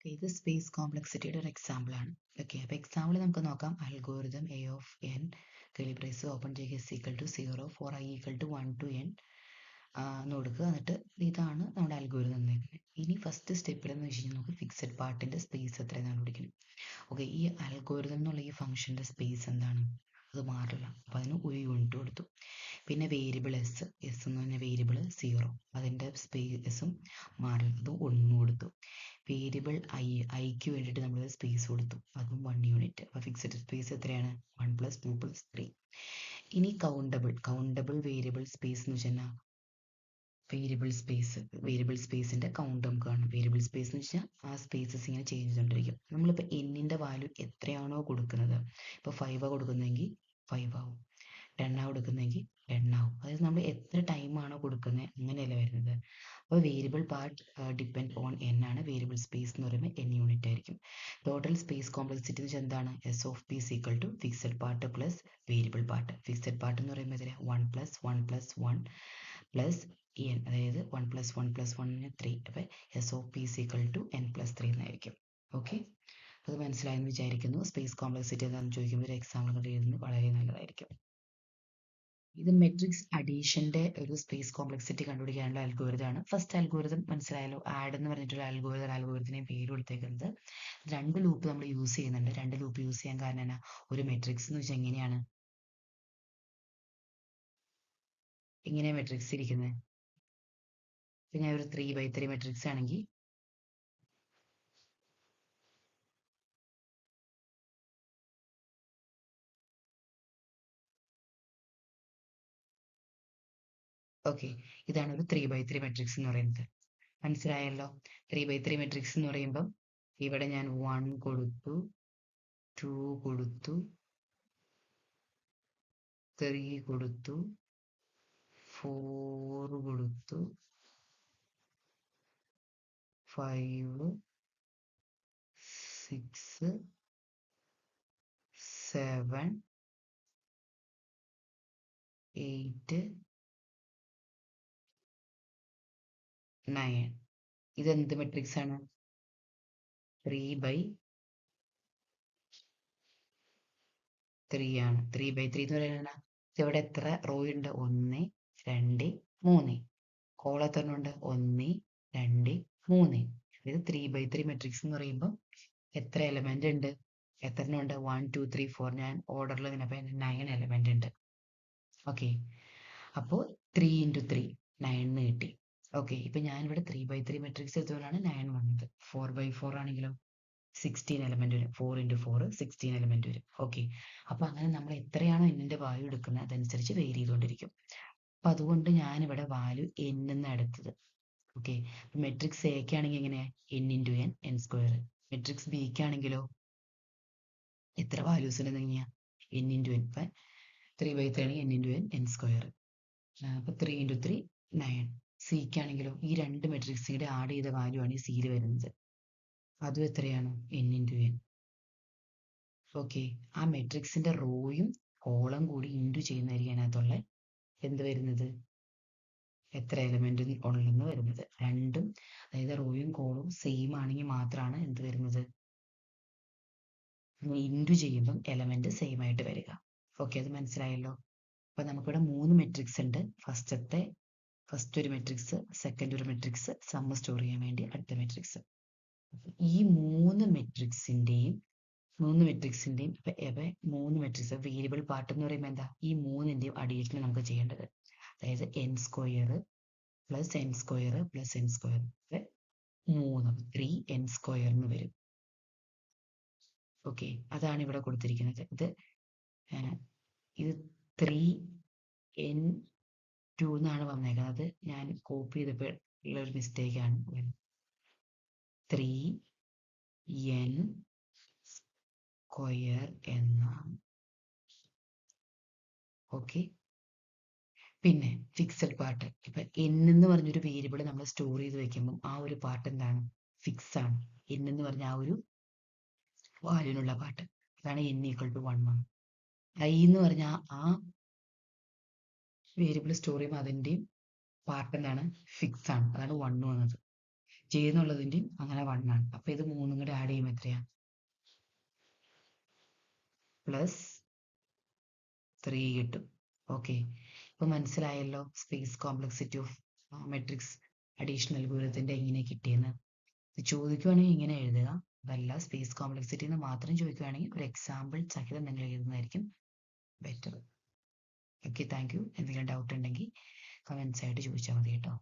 ഇത് സ്പേസ് കോംപ്ലക്സിറ്റിയുടെ ഒരു എക്സാമ്പിൾ ആണ്. ഓക്കെ, അപ്പോൾ എക്സാമ്പിൾ നമുക്ക് നോക്കാം. Algorithm A of N brace open ചെയ്യുക equal to 0 for I equal to 1 to n എന്ന് കൊടുക്കുക. എന്നിട്ട് ഇതാണ് നമ്മുടെ അൽഗോരിതം തന്നിരിക്കുന്നത്. ഇനി ഫസ്റ്റ് സ്റ്റെപ്പിൽ എന്ന് വെച്ച് കഴിഞ്ഞാൽ നമുക്ക് ഫിക്സഡ് പാർട്ടിന്റെ സ്പേസ് എത്രയാണ് കണ്ടുപിടിക്കണം. ഓക്കെ, ഈ അൽഗോരിതം എന്നുള്ള ഈ ഫംഗ്ഷന്റെ സ്പേസ് എന്താണ്, അത് മാറില്ല. അപ്പോൾ അതിന് ഒരു യൂണിറ്റ് കൊടുത്തു. പിന്നെ വേരിയബിൾ എസ് എന്ന് പറഞ്ഞ വേരിയബിൾ 0, അതിൻ്റെ സ്പേസും മാറില്ല, അത് 1 കൊടുത്തു. വേരിയബിൾ ഐക്ക് വേണ്ടിയിട്ട് നമ്മൾ സ്പേസ് കൊടുത്തു, അതും 1 യൂണിറ്റ്. അപ്പോൾ ഫിക്സഡ് സ്പേസ് എത്രയാണ്, 1 + 2 + 3. ഇനി കൗണ്ടബിൾ വേരിയബിൾ സ്പേസ് എന്ന് വെച്ചാൽ വേരിയബിൾ സ്പേസിന്റെ കൗണ്ട് നമുക്ക് കാണും. വേരിയബിൾ സ്പേസ് എന്ന് വെച്ചാൽ ആ സ്പേസസ് ഇങ്ങനെ ചേഞ്ച് ചെയ്തുകൊണ്ടിരിക്കും. നമ്മളിപ്പോൾ എന്നിന്റെ വാല്യൂ എത്രയാണോ കൊടുക്കുന്നത്, ഇപ്പോൾ 5 കൊടുക്കുന്നതെങ്കിൽ 5 ആവും, 10 കൊടുക്കുന്നതെങ്കിൽ 10 ആവും. അതായത് നമ്മൾ എത്ര ടൈമാണോ കൊടുക്കുന്നത് അങ്ങനെയല്ല വരുന്നത്. അപ്പോൾ variable part depend on n ആണ്. വേരിയബിൾ സ്പേസ് എന്ന് പറയുമ്പോൾ n യൂണിറ്റ് ആയിരിക്കും. ടോട്ടൽ സ്പേസ് കോംപ്ലക്സിറ്റി എന്ന് വെച്ചാൽ എന്താണ്, S of P equal to fixed part plus variable part. Fixed part എന്ന് പറയുമ്പോൾ എത്ര, 1 + 1 + 1 പ്ലസ് n, അതായത് 1 + 1 + 1 3. അപ്പോൾ S of P equal to n + 3 എന്നായിരിക്കും. ഓക്കെ, അത് മനസ്സിലായെന്ന് വിചാരിക്കുന്നു. സ്പേസ് കോംപ്ലക്സിറ്റി എന്താണെന്ന് ചോദിക്കുമ്പോൾ ഒരു എക്സാമ്പിൾ കണ്ട് എഴുതുന്നത് വളരെ നല്ലതായിരിക്കും. ഇത് മെട്രിക്സ് അഡീഷന്റെ ഒരു സ്പേസ് കോംപ്ലക്സിറ്റി കണ്ടുപിടിക്കാനുള്ള അൽഗോരിതം ആണ്. ഫസ്റ്റ് അൽഗോരിതം മനസ്സിലായല്ലോ, ആഡ് എന്ന് പറഞ്ഞിട്ടൊരു അൽഗോരിതത്തിന് പേര് കൊടുത്തേക്കുന്നത്. 2 ലൂപ്പ് നമ്മൾ യൂസ് ചെയ്യുന്നുണ്ട്. 2 ലൂപ്പ് യൂസ് ചെയ്യാൻ കാരണം എന്നാ, ഒരു മെട്രിക്സ് എന്ന് വെച്ചാൽ എങ്ങനെയാണ് മെട്രിക്സ് ഇരിക്കുന്നത്. ഇപ്പം ഞാൻ ഒരു 3x3 മെട്രിക്സ് ആണെങ്കിൽ ഓക്കെ, ഇതാണ് ഒരു 3x3 മെട്രിക്സ് എന്ന് പറയുന്നത്. മനസ്സിലായല്ലോ. 3x3 മെട്രിക്സ് എന്ന് പറയുമ്പം ഇവിടെ ഞാൻ 1 കൊടുത്തു, 2 കൊടുത്തു, 3 കൊടുത്തു, 4 കൊടുത്തു, 5, 6, 7, 8, 9. ഇതെന്ത് മെട്രിക്സ് ആണ്, 3x3 ആണ്. 3x3 എന്ന് പറയുന്നത് ഇവിടെ എത്ര റോ ഉണ്ട്, 1, 2, 3. കോളം എത്ര ഉണ്ട്, 1, 2, 3. ഇത് 3x3 മെട്രിക്സ് എന്ന് പറയുമ്പോൾ എത്ര എലമെന്റ് ഉണ്ട്, എത്ര ഉണ്ട്, 1, 2, 3, 4. ഞാൻ ഓർഡറിൽ ഇങ്ങനെ 9 എലമെന്റ് ഉണ്ട്. ഓക്കെ, അപ്പോൾ 3 × 3 9 കിട്ടി. ഓക്കെ, ഇപ്പൊ ഞാൻ ഇവിടെ 3x3 മെട്രിക്സ് എടുത്തുകൊണ്ടാണ് 9 വന്നത്. 4x4 ആണെങ്കിലോ 16 എലമെന്റ് വരും. 4 × 4 16 എലമെന്റ് വരും. ഓക്കെ, അപ്പൊ അങ്ങനെ നമ്മൾ എത്രയാണോ എന്നിന്റെ വാല്യൂ എടുക്കുന്നത് അതനുസരിച്ച് വേരി ചെയ്തുകൊണ്ടിരിക്കും. അപ്പൊ അതുകൊണ്ട് ഞാനിവിടെ വാല്യൂ n എന്ന് എടുത്തത്. ഓക്കെ, മെട്രിക്സ് എക്ക് ആണെങ്കിൽ എങ്ങനെ, n × n n². മെട്രിക്സ് ബിക്ക് ആണെങ്കിലോ എത്ര വാല്യൂസ് ഉണ്ടെന്ന്, n × n. ഇപ്പൊ 3x3 ആണെങ്കിൽ n × n n². അപ്പൊ 3 × 3 9. സിക്ക് ആണെങ്കിലോ ഈ 2 മെട്രിക്സിന്റെ ആഡ് ചെയ്ത വാല്യൂ ആണ് ഈ സിയിൽ വരുന്നത്. അതും എത്രയാണ്, n × n. ഓക്കെ, ആ മെട്രിക്സിന്റെ റോയും കോളം കൂടി ഇൻറ്റു ചെയ്യുന്നതായിരിക്കും അതിനകത്തുള്ള എന്ത് വരുന്നത്, എത്ര എലമെന്റ് ഉള്ളെന്ന് വരുന്നത്. രണ്ടും അതായത് റോയും കോളും സെയിം ആണെങ്കിൽ മാത്രമാണ് എന്ത് വരുന്നത്, ഇൻറ്റു ചെയ്യുമ്പം എലമെന്റ് സെയിം ആയിട്ട് വരിക. ഓക്കെ, അത് മനസ്സിലായല്ലോ. അപ്പൊ നമുക്കിവിടെ 3 മെട്രിക്സ് ഉണ്ട്. ഫസ്റ്റ് ഒരു മെട്രിക്സ്, സെക്കൻഡ് ഒരു മെട്രിക്സ്, സമ്മ് സ്റ്റോർ ചെയ്യാൻ വേണ്ടി അടുത്ത മെട്രിക്സ്. ഈ 3 മെട്രിക്സിന്റെയും 3 മെട്രിക്സ് വേരിയബിൾ പാർട്ട് എന്ന് പറയുമ്പോൾ എന്താ, ഈ 3ന്റെയും അഡീഷൻ നമുക്ക് ചെയ്യേണ്ടത്. അതായത് n² + n² + n², 3n² എന്ന് വരും. ഓക്കെ, അതാണ് ഇവിടെ കൊടുത്തിരിക്കുന്നത്. ഇത് 3n2 എന്നാണ് വന്നേക്കുന്നത്. ഞാൻ കോപ്പി ചെയ്തപ്പോൾ ഉള്ള ഒരു മിസ്റ്റേക്ക് ആണ്. 3n² എന്നാണ്. ഓക്കെ, പിന്നെ ഫിക്സഡ് പാർട്ട്. ഇപ്പൊ n എന്ന് പറഞ്ഞൊരു വേരിയബിൾ നമ്മൾ സ്റ്റോർ ചെയ്ത് വെക്കുമ്പോൾ ആ ഒരു പാർട്ട് എന്താണ്, ഫിക്സ് ആണ്. n എന്ന് പറഞ്ഞ ആ ഒരു വാല്യൂനുള്ള പാർട്ട്, അതാണ് n = 1. i എന്ന് പറഞ്ഞാൽ ആ വേരിയബിൾ സ്റ്റോർ ചെയ്യുമ്പോൾ അതിൻ്റെയും പാർട്ട് എന്താണ്, ഫിക്സ് ആണ്. അതാണ് 1 വന്നത്. ജെ എന്നുള്ളതിൻ്റെയും അങ്ങനെ 1 ആണ്. അപ്പൊ ഇത് 3 കൂടെ ആഡ് ചെയ്യുമ്പോൾ എത്രയാണ്? +3 കിട്ടും. ഓക്കെ, ഇപ്പൊ മനസ്സിലായല്ലോ space complexity of matrix additional അൽഗോരിതത്തിന്റെ എങ്ങനെ കിട്ടിയെന്ന്. ചോദിക്കുവാണെങ്കിൽ ഇങ്ങനെ എഴുതുക, അതല്ല സ്പേസ് കോംപ്ലക്സിറ്റി എന്ന് മാത്രം ചോദിക്കുകയാണെങ്കിൽ ഒരു എക്സാമ്പിൾ സഹിതം നിങ്ങൾ എഴുതുന്നതായിരിക്കും ബെറ്റർ. Okay, thank you. എന്തെങ്കിലും ഡൗട്ട് ഉണ്ടെങ്കിൽ കമൻസ് ആയിട്ട് ചോദിച്ചാൽ മതി കേട്ടോ.